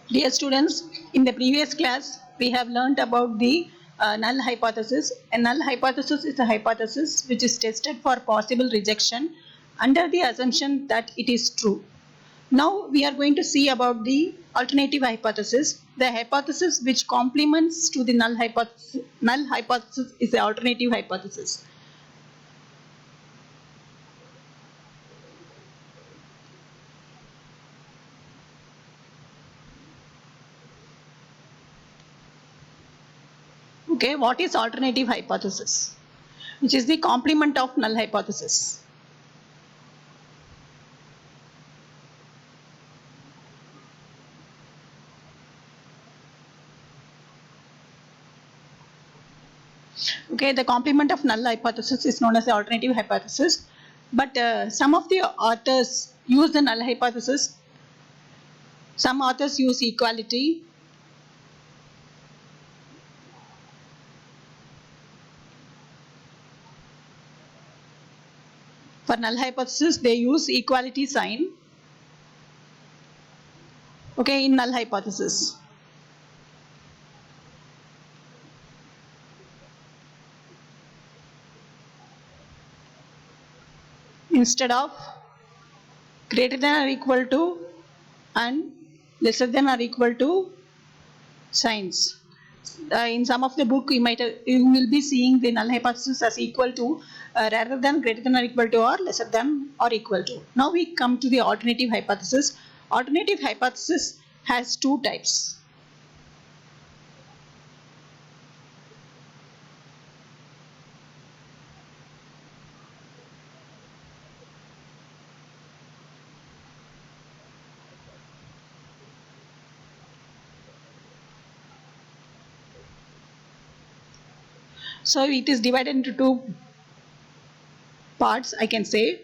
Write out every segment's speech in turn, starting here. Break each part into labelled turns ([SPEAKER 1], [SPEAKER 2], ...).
[SPEAKER 1] Dear students, in the previous class, we have learnt about the null hypothesis. A null hypothesis is a hypothesis which is tested for possible rejection under the assumption that it is true. Now we are going to see about the alternative hypothesis. The hypothesis which complements to the null hypothesis. Null hypothesis is the alternative hypothesis. Okay, what is alternative hypothesis? Which is the complement of null hypothesis. Okay, the complement of null hypothesis is known as the alternative hypothesis. But some of the authors use the null hypothesis. Some authors use equality. For null hypothesis, they use equality sign. Okay, in null hypothesis. Instead of greater than or equal to and lesser than or equal to signs. In some of the book, you will be seeing the null hypothesis as equal to rather than, greater than or equal to, or lesser than or equal to. Now we come to the alternative hypothesis. Alternative hypothesis has two types. So it is divided into two parts, I can say.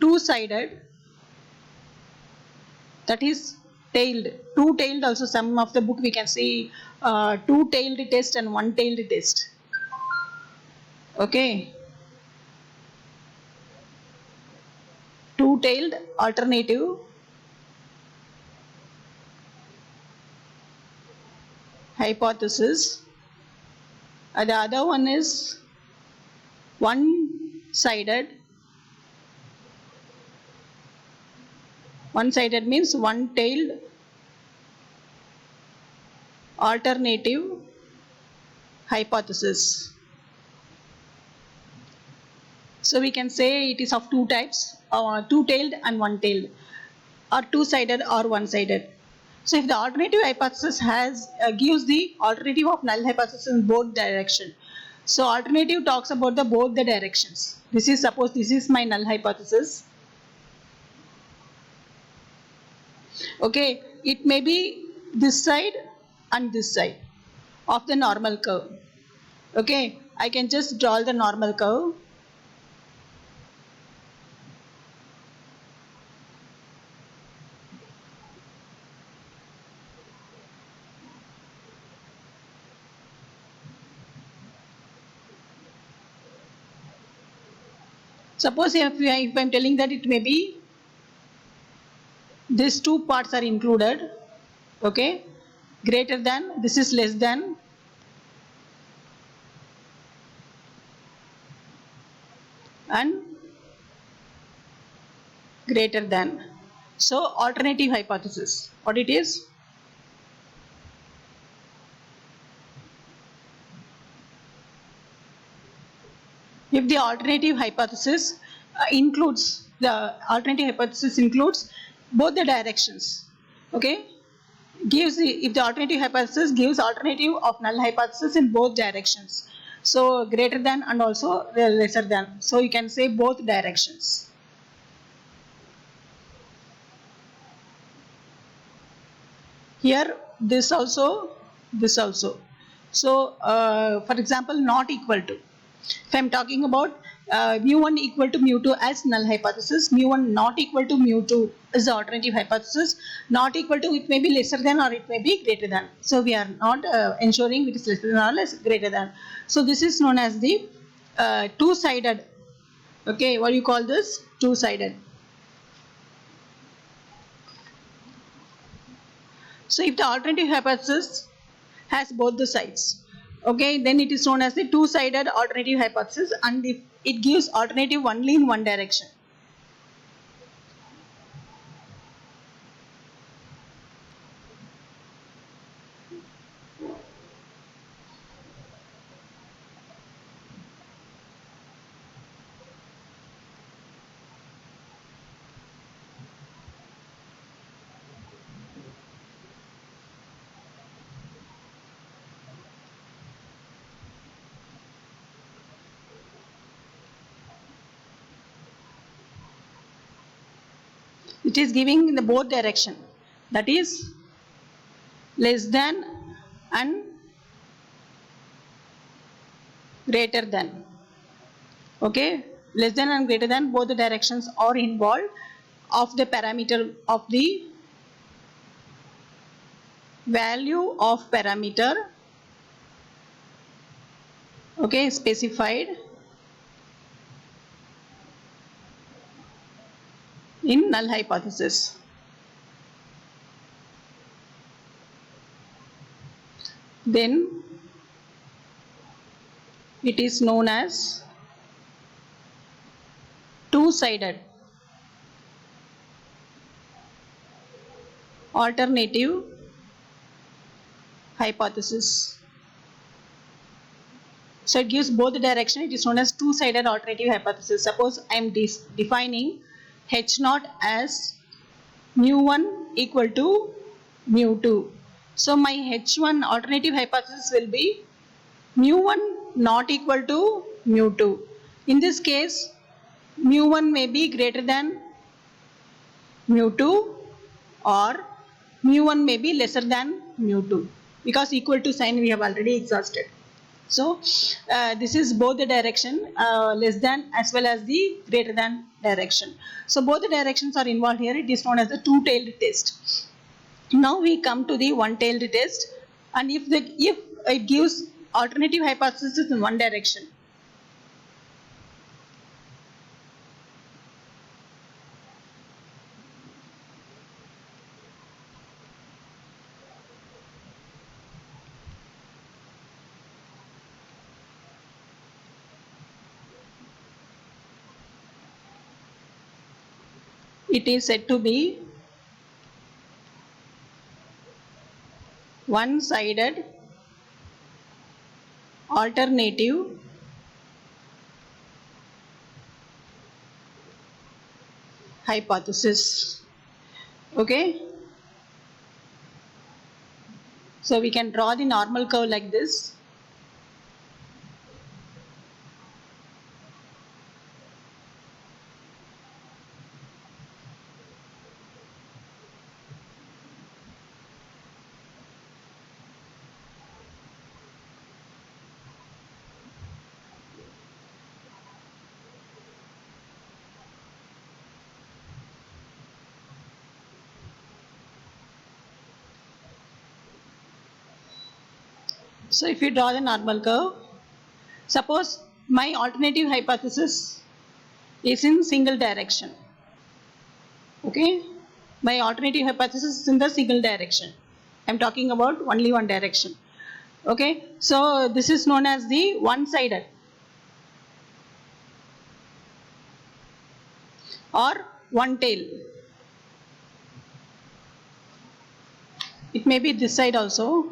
[SPEAKER 1] Two-sided, that is tailed. Two-tailed also, some of the book we can see two-tailed test and one-tailed test. Okay. Two-tailed alternative hypothesis. The other one is one-sided. One-sided means one-tailed alternative hypothesis. So we can say it is of two types, two-tailed and one-tailed, or two-sided or one-sided. So if the alternative hypothesis gives the alternative of null hypothesis in both directions. So alternative talks about the both the directions. Suppose this is my null hypothesis. Okay, it may be this side and this side of the normal curve. Okay, I can just draw the normal curve. Suppose if I am telling that it may be these two parts are included, okay, greater than, this is less than, and greater than. So alternative hypothesis, what it is? If the alternative hypothesis includes both the directions, okay, if the alternative hypothesis gives alternative of null hypothesis in both directions, so greater than and also lesser than, so you can say both directions. Here this also, this also. So for example, not equal to, if I am talking about mu1 equal to mu2 as null hypothesis, mu1 not equal to mu2 is the alternative hypothesis. Not equal to, it may be lesser than or it may be greater than. So we are not ensuring it is lesser than or greater than. So this is known as the two-sided. Okay, what do you call this? Two-sided. So if the alternative hypothesis has both the sides, okay, then it is known as the two-sided alternative hypothesis, and if it gives alternative only in one direction. It is giving in the both direction, that is less than and greater than. Okay, less than and greater than, both the directions are involved of the parameter of the value of parameter, okay, specified in null hypothesis. Then it is known as two-sided alternative hypothesis. So it gives both the direction. It is known as two-sided alternative hypothesis. Suppose I am defining H naught as mu1 equal to mu2. So my H1 alternative hypothesis will be mu1 not equal to mu2. In this case, mu1 may be greater than mu2, or mu1 may be lesser than mu2, because equal to sign we have already exhausted. So this is both the direction, less than as well as the greater than direction. So both the directions are involved here. It is known as the two-tailed test. Now we come to the one-tailed test, and if it gives alternative hypothesis in one direction, it is said to be one-sided alternative hypothesis. Okay, so we can draw the normal curve like this. So if you draw the normal curve, suppose my alternative hypothesis is in single direction. Okay, my alternative hypothesis is in the single direction. I am talking about only one direction. Okay, so this is known as the one-sided or one-tail. It may be this side also.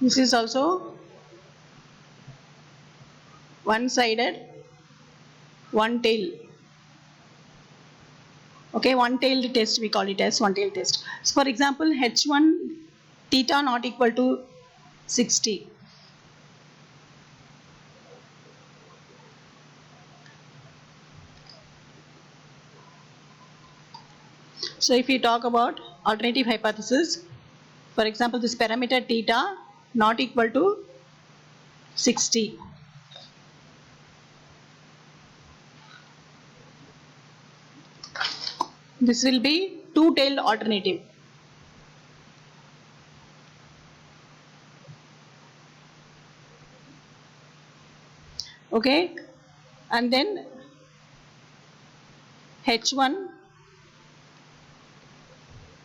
[SPEAKER 1] This is also one-sided, one-tail. Okay, one-tailed test we call it as one-tailed test. So for example, H1 theta not equal to 60. So if we talk about alternative hypothesis, for example, this parameter theta not equal to 60. This will be two-tailed alternative. Okay, and then H1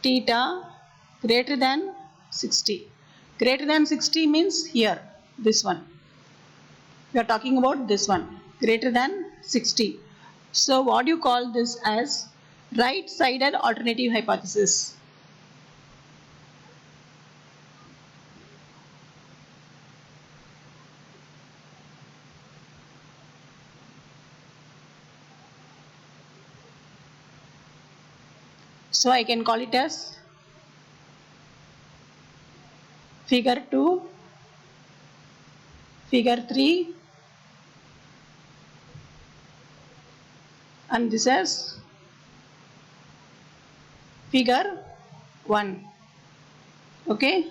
[SPEAKER 1] theta greater than 60. Greater than 60 means here, this one. We are talking about this one, greater than 60. So what do you call this as? Right-sided alternative hypothesis. So I can call it as figure 2, figure 3, and this is figure 1. Okay.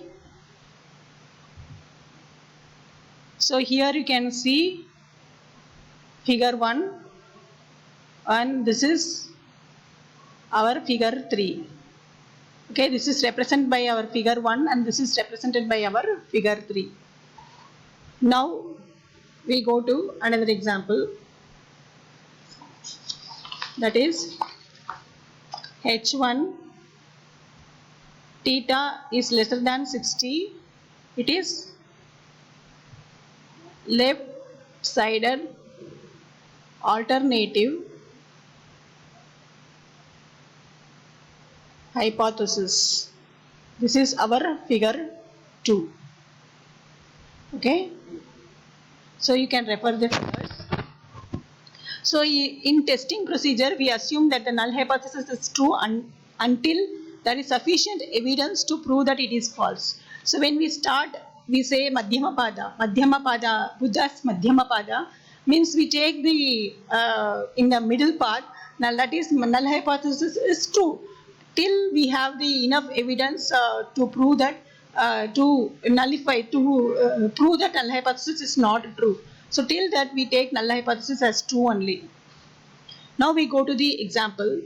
[SPEAKER 1] So here you can see figure 1, and this is our figure 3. Okay, this is represented by our figure 1 and this is represented by our figure 3. Now we go to another example, that is H1 theta is lesser than 60. It is left sided alternative hypothesis. This is our figure 2. Okay, so you can refer the figures. So in testing procedure, we assume that the null hypothesis is true until there is sufficient evidence to prove that it is false. So when we start, we say Madhyamapada, Buddha's Madhyamapada means we take the in the middle part. Now that is null hypothesis is true till we have the enough evidence to prove that to nullify, to prove that null hypothesis is not true. So till that we take null hypothesis as true only. Now we go to the example.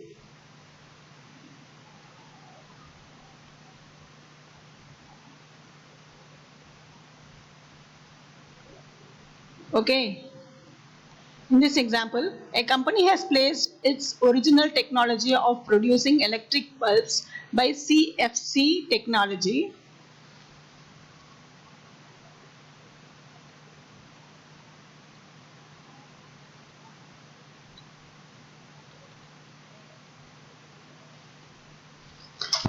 [SPEAKER 1] Okay. In this example, a company has placed its original technology of producing electric bulbs by CFC technology.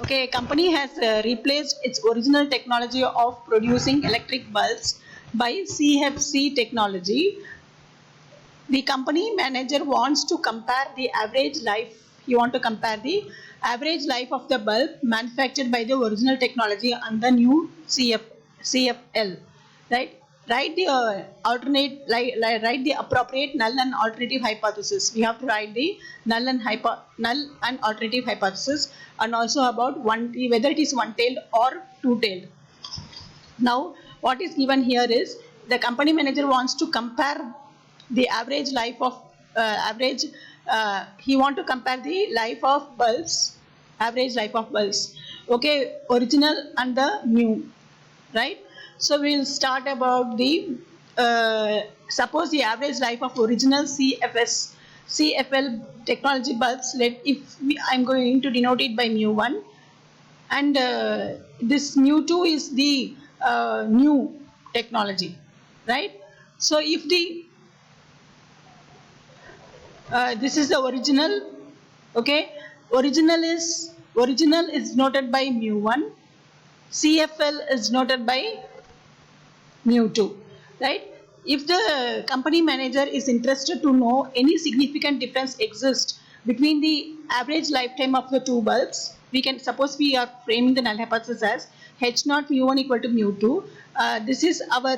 [SPEAKER 1] Okay, a company has replaced its original technology of producing electric bulbs by CFC technology. The company manager wants to compare the average life. You want to compare the average life of the bulb manufactured by the original technology and the new CFL. Right? Write the write the appropriate null and alternative hypothesis. We have to write the null and alternative hypothesis, and also about whether it is one-tailed or two-tailed. Now, what is given here is the company manager wants to compare the average life of he want to compare the life of bulbs, average life of bulbs. Okay, original and the new, right? So we'll start about the suppose the average life of original CFL technology bulbs. I'm going to denote it by mu1, and this mu2 is the new technology, right? So if the this is the original, okay, original is noted by mu1, CFL is noted by mu2, right? If the company manager is interested to know any significant difference exists between the average lifetime of the two bulbs, we can suppose we are framing the null hypothesis as H0 mu1 equal to mu2. This is our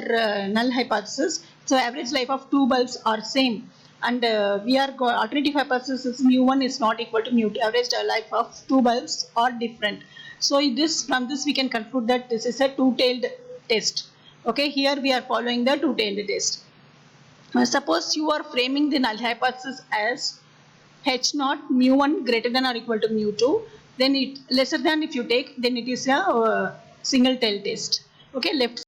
[SPEAKER 1] null hypothesis. So average life of two bulbs are same, and we are alternative hypothesis is mu1 is not equal to mu2. Average life of two bulbs are different. So from this we can conclude that this is a two-tailed test. Okay, here we are following the two-tailed test. Suppose you are framing the null hypothesis as H0 mu1 greater than or equal to mu2, then it lesser than if you take, then it is a single tail test. Okay, left